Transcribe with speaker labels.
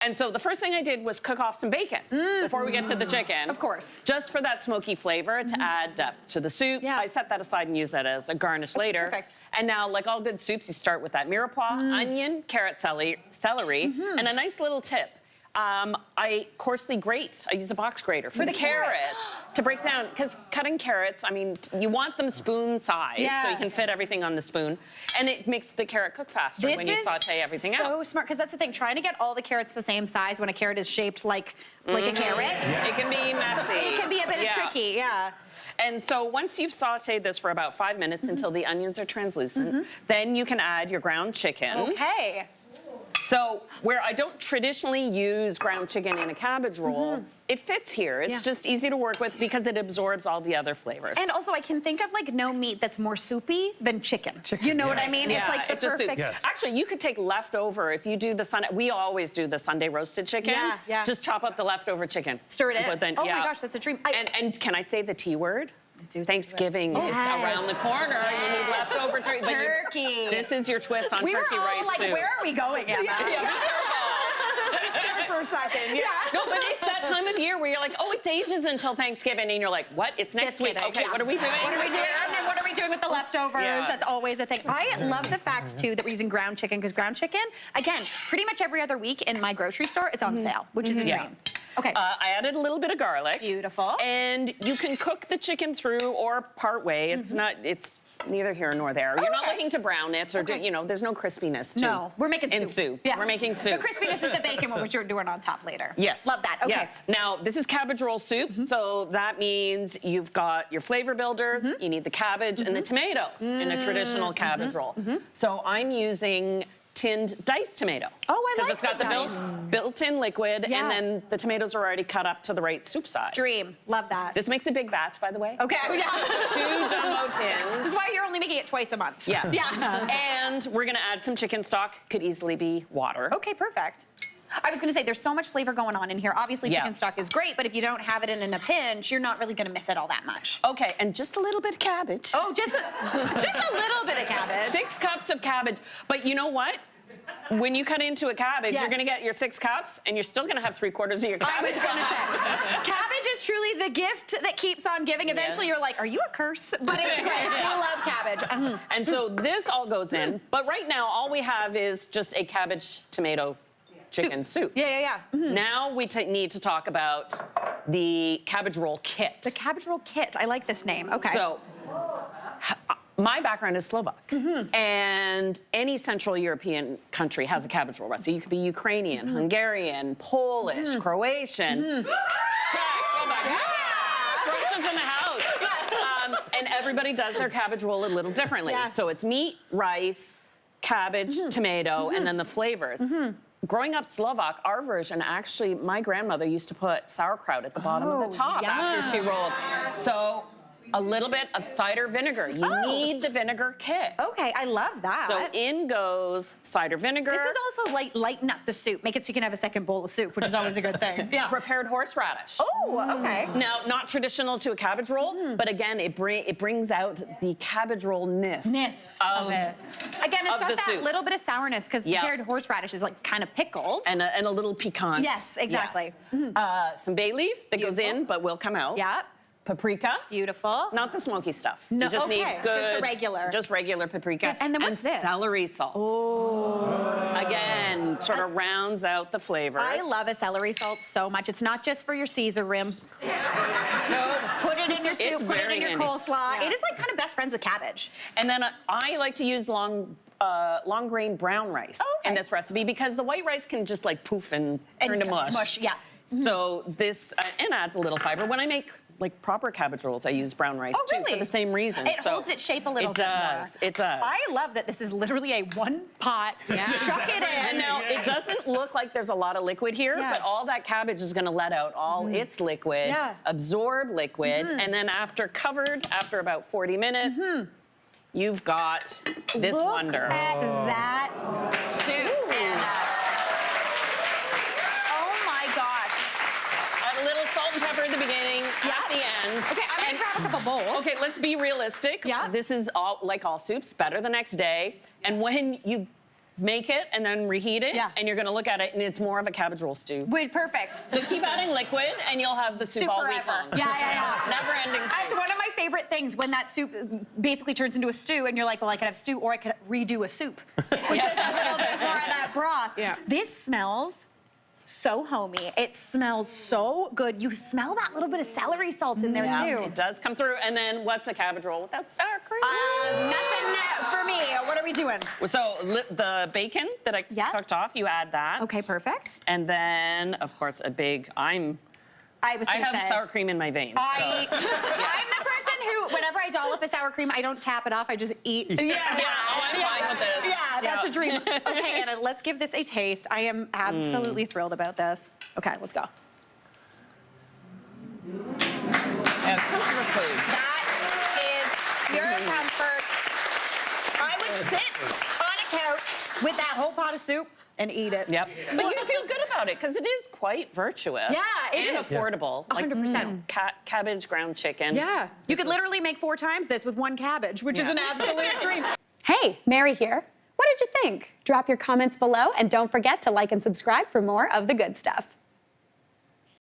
Speaker 1: And so the first thing I did was cook off some bacon before we get to the chicken.
Speaker 2: Of course.
Speaker 1: Just for that smoky flavor to add depth to the soup.
Speaker 2: Yeah.
Speaker 1: I set that aside and use that as a garnish later.
Speaker 2: Perfect.
Speaker 1: And now, like all good soups, you start with that mirepoix, onion, carrot, celery. And a nice little tip. I coarsely grate. I use a box grater for the carrot to break down, because cutting carrots, I mean, you want them spoon size so you can fit everything on the spoon, and it makes the carrot cook faster when you saute everything out.
Speaker 2: So smart, because that's the thing. Trying to get all the carrots the same size when a carrot is shaped like a carrot.
Speaker 1: It can be messy.
Speaker 2: It can be a bit tricky, yeah.
Speaker 1: And so once you've sauteed this for about 5 minutes until the onions are translucent, then you can add your ground chicken.
Speaker 2: Okay.
Speaker 1: So where I don't traditionally use ground chicken in a cabbage roll, it fits here. It's just easy to work with because it absorbs all the other flavors.
Speaker 2: And also, I can think of like no meat that's more soupy than chicken. You know what I mean?
Speaker 1: Yeah,
Speaker 2: it's like the perfect.
Speaker 3: Yes.
Speaker 1: Actually, you could take leftover if you do the Sunday. We always do the Sunday roasted chicken.
Speaker 2: Yeah.
Speaker 1: Just chop up the leftover chicken.
Speaker 2: Stir it in.
Speaker 1: But then,
Speaker 2: Oh my gosh, that's a dream.
Speaker 1: And can I say the T word? Thanksgiving is around the corner. You need leftover turkey.
Speaker 2: Turkey.
Speaker 1: This is your twist on
Speaker 2: We were
Speaker 1: turkey
Speaker 2: all
Speaker 1: rice
Speaker 2: like,
Speaker 1: soup.
Speaker 2: where are we going, Emma?
Speaker 1: Be careful.
Speaker 2: It's scared for a second. Yeah.
Speaker 1: No, but it's that time of year where you're like, oh, it's ages until Thanksgiving, and you're like, what? It's next
Speaker 2: Just
Speaker 1: week.
Speaker 2: kidding.
Speaker 1: Okay,
Speaker 2: Yeah.
Speaker 1: what are we doing?
Speaker 2: What are we doing? And then what are we doing with the leftovers?
Speaker 1: Yeah.
Speaker 2: That's always a thing. I love the fact, too, that we're using ground chicken, because ground chicken, again, pretty much every other week in my grocery store, it's on sale, which is a dream. Okay.
Speaker 1: I added a little bit of garlic.
Speaker 2: Beautiful.
Speaker 1: And you can cook the chicken through or part way. It's not, it's neither here nor there. You're not looking to brown it or do, you know, there's no crispiness to
Speaker 2: No, we're making soup.
Speaker 1: in soup.
Speaker 2: Yeah.
Speaker 1: We're making soup.
Speaker 2: The crispiness is the bacon, which you're doing on top later.
Speaker 1: Yes.
Speaker 2: Love that. Okay.
Speaker 1: Yes. Now, this is cabbage roll soup, so that means you've got your flavor builders, you need the cabbage and the tomatoes in a traditional cabbage roll. So I'm using tinned diced tomato.
Speaker 2: Oh, I like
Speaker 1: Because it's got the built-in liquid,
Speaker 2: Yeah.
Speaker 1: and then the tomatoes are already cut up to the right soup size.
Speaker 2: Dream. Love that.
Speaker 1: This makes a big batch, by the way.
Speaker 2: Okay. Yeah.
Speaker 1: 2 jumbo
Speaker 2: This
Speaker 1: tins.
Speaker 2: is why you're only making it twice a month.
Speaker 1: Yes.
Speaker 2: Yeah.
Speaker 1: And we're gonna add some chicken stock. Could easily be water.
Speaker 2: Okay, perfect. I was going to say, there's so much flavor going on in here. Obviously, chicken stock is great, but if you don't have it in a pinch, you're not really going to miss it all that much.
Speaker 1: Okay, and just a little bit of cabbage.
Speaker 2: Oh, just a little bit of cabbage.
Speaker 1: 6 cups of cabbage. But you know what? When you cut into a cabbage, you're gonna get your 6 cups, and you're still gonna have 3/4 of your
Speaker 2: I
Speaker 1: cabbage.
Speaker 2: was going to say, cabbage is truly the gift that keeps on giving. Eventually, you're like, are you a curse? But it's great. I love cabbage.
Speaker 1: And so this all goes in, but right now all we have is just a cabbage tomato chicken soup.
Speaker 2: Yeah.
Speaker 1: Now we need to talk about the cabbage roll kit.
Speaker 2: The cabbage roll kit. I like this name. Okay.
Speaker 1: So my background is Slovak, and any Central European country has a cabbage roll recipe. You could be Ukrainian, Hungarian, Polish, Croatian. Czech. Oh my God. Croatians in the house. And everybody does their cabbage roll a little differently.
Speaker 2: Yeah.
Speaker 1: So it's meat, rice, cabbage, tomato, and then the flavors. Growing up Slovak, our version, actually, my grandmother used to put sauerkraut at the bottom of the top after she rolled. So a little bit of cider vinegar. You need the vinegar kick.
Speaker 2: Okay, I love that.
Speaker 1: So in goes cider vinegar.
Speaker 2: This is also like lighten up the soup. Make it so you can have a second bowl of soup, which is always a good thing. Yeah.
Speaker 1: Prepared horseradish.
Speaker 2: Oh, okay.
Speaker 1: Now, not traditional to a cabbage roll, but again, it brings out the cabbage roll-ness of
Speaker 2: it. Again, it's
Speaker 1: of
Speaker 2: got
Speaker 1: the
Speaker 2: that
Speaker 1: soup.
Speaker 2: little bit of sourness because prepared horseradish is like kind of pickled.
Speaker 1: and a little piquant.
Speaker 2: Yes, exactly.
Speaker 1: Yes. Some bay leaf that goes in, but will come out.
Speaker 2: Yeah.
Speaker 1: Paprika.
Speaker 2: Beautiful.
Speaker 1: Not the smoky stuff.
Speaker 2: No,
Speaker 1: you just need
Speaker 2: okay,
Speaker 1: good,
Speaker 2: just the regular.
Speaker 1: Just regular paprika.
Speaker 2: And then what's this?
Speaker 1: Celery salt.
Speaker 2: Oh.
Speaker 1: Again, sort of rounds out the flavors.
Speaker 2: I love a celery salt so much. It's not just for your Caesar rim.
Speaker 1: No.
Speaker 2: Put it in your soup, put it
Speaker 1: very
Speaker 2: in your
Speaker 1: handy.
Speaker 2: coleslaw.
Speaker 1: Yeah.
Speaker 2: It is like kind of best friends with cabbage.
Speaker 1: And then I like to use long grain brown rice in this recipe because the white rice can just like poof and turn to mush.
Speaker 2: Yeah.
Speaker 1: So this and adds a little fiber. When I make like proper cabbage rolls, I use brown rice too for the same reason.
Speaker 2: It holds its shape a little bit more.
Speaker 1: It does.
Speaker 2: I love that this is literally a one pot. Chuck it in.
Speaker 1: And now it doesn't look like there's a lot of liquid here, but all that cabbage is going to let out all its liquid, absorb liquid, and then after about 40 minutes, you've got this wonder.
Speaker 2: Look at that soup, Anna. Oh my gosh.
Speaker 1: Add a little salt and pepper at the beginning, at the end.
Speaker 2: Okay, I'm gonna grab a couple bowls.
Speaker 1: Okay, let's be realistic.
Speaker 2: Yeah.
Speaker 1: This is like all soups, better the next day. And when you make it and then reheat it,
Speaker 2: Yeah.
Speaker 1: and you're gonna look at it and it's more of a cabbage roll stew.
Speaker 2: Wait, perfect.
Speaker 1: So keep adding liquid and you'll have the soup all week
Speaker 2: forever.
Speaker 1: long.
Speaker 2: Yeah.
Speaker 1: Never ending soup.
Speaker 2: That's one of my favorite things when that soup basically turns into a stew and you're like, well, I could have stew or I could redo a soup, which is a little bit more of that broth.
Speaker 3: Yeah.
Speaker 2: This smells so homey. It smells so good. You smell that little bit of celery salt in there too.
Speaker 1: It does come through. And then what's a cabbage roll without sour cream?
Speaker 2: Nothing for me. What are we doing?
Speaker 1: So the bacon that I
Speaker 2: Yeah.
Speaker 1: cooked off, you add that.
Speaker 2: Okay, perfect.
Speaker 1: And then, of course,
Speaker 2: I
Speaker 1: have sour cream in my veins.
Speaker 2: I'm the person who, whenever I dollop a sour cream, I don't tap it off. I just eat.
Speaker 1: Yeah, I'm fine with this.
Speaker 2: Yeah, that's a dream. Okay, Anna, let's give this a taste. I am absolutely thrilled about this. Okay, let's go.
Speaker 1: And comfort food.
Speaker 2: That is pure comfort. I would sit on a couch with that whole pot of soup and eat it.
Speaker 1: Yep. But you feel good about it because it is quite virtuous.
Speaker 2: Yeah, it
Speaker 1: and
Speaker 2: is.
Speaker 1: affordable.
Speaker 2: 100%.
Speaker 1: Cabbage, ground chicken.
Speaker 2: Yeah, you could literally make 4 times this with 1 cabbage, which is an absolute dream.
Speaker 4: Hey, Mary here. What did you think? Drop your comments below and don't forget to like and subscribe for more of the good stuff.